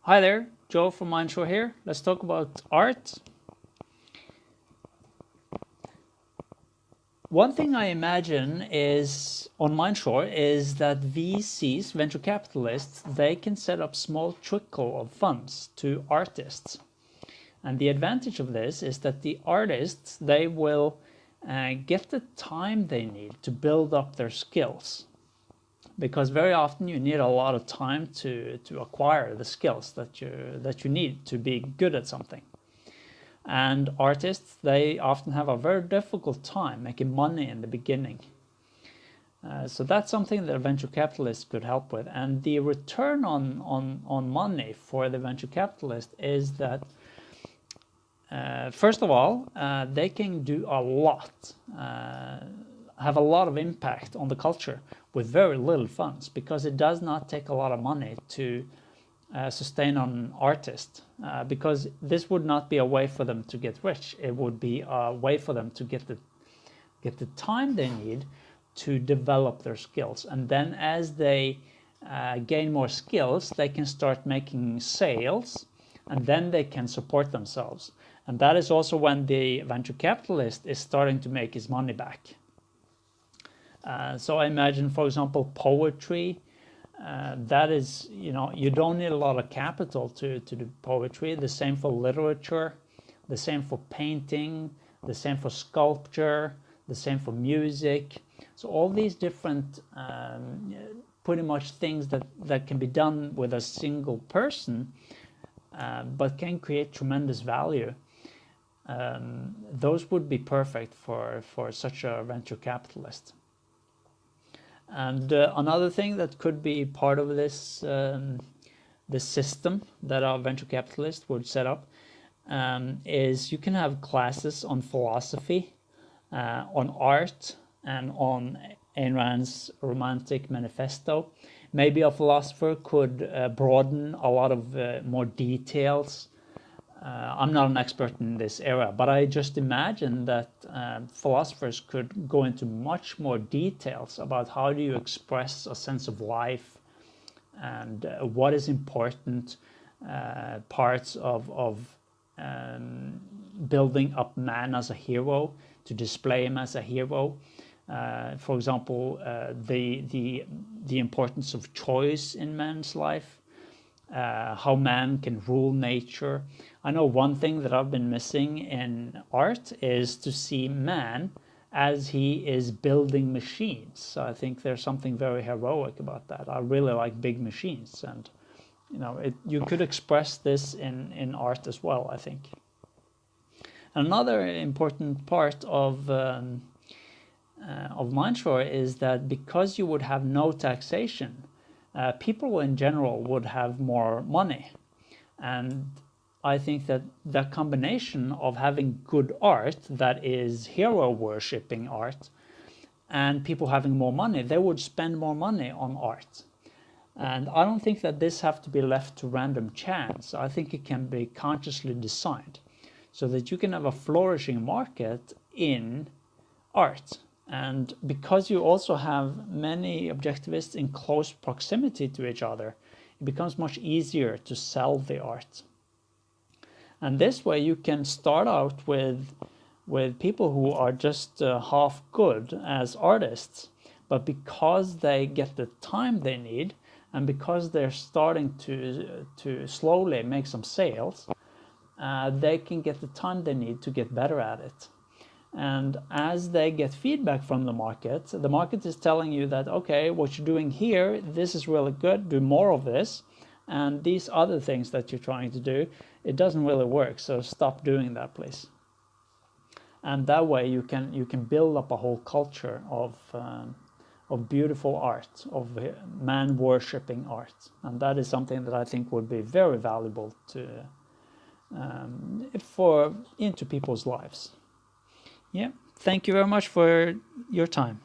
Hi there, Joe from Mindshore here. Let's talk about art. One thing I imagine is on Mindshore is that VCs, venture capitalists, they can set up small trickle of funds to artists. And the advantage of this is that the artists, they will get the time they need to build up their skills. Because very often you need a lot of time to acquire the skills that you need to be good at something. And artists, they often have a very difficult time making money in the beginning. So that's something that a venture capitalist could help with. And the return on money for the venture capitalist is that, first of all, they can do a lot, have a lot of impact on the culture with very little funds, because it does not take a lot of money to sustain an artist, because this would not be a way for them to get rich. It would be a way for them to get the time they need to develop their skills. And then as they gain more skills, they can start making sales, and then they can support themselves. And that is also when the venture capitalist is starting to make his money back. So I imagine, for example, poetry. That is, you don't need a lot of capital to do poetry. The same for literature, the same for painting, the same for sculpture, the same for music. So all these different pretty much things that can be done with a single person, but can create tremendous value. Those would be perfect for such a venture capitalist. And another thing that could be part of this system that our venture capitalist would set up is you can have classes on philosophy, on art, and on Ayn Rand's Romantic Manifesto. Maybe a philosopher could broaden a lot of more details. I'm not an expert in this area, but I just imagine that philosophers could go into much more details about how do you express a sense of life, and what is important parts of building up man as a hero, to display him as a hero. For example, the importance of choice in man's life, how man can rule nature. I know one thing that I've been missing in art is to see man as he is building machines. So I think there's something very heroic about that. I really like big machines, and you could express this in art as well, I think. Another important part of Mindshore is that because you would have no taxation, people in general would have more money. And I think that the combination of having good art that is hero worshipping art, and people having more money, they would spend more money on art. And I don't think that this have to be left to random chance. I think it can be consciously designed so that you can have a flourishing market in art. And because you also have many objectivists in close proximity to each other, it becomes much easier to sell the art. And this way you can start out with people who are just half good as artists, but because they get the time they need, and because they're starting to slowly make some sales, they can get the time they need to get better at it. And as they get feedback from the market is telling you that, okay, what you're doing here, this is really good, do more of this. And these other things that you're trying to do, it doesn't really work, so stop doing that, please. And that way you can build up a whole culture of beautiful art, of man worshipping art. And that is something that I think would be very valuable into people's lives. Yeah, thank you very much for your time.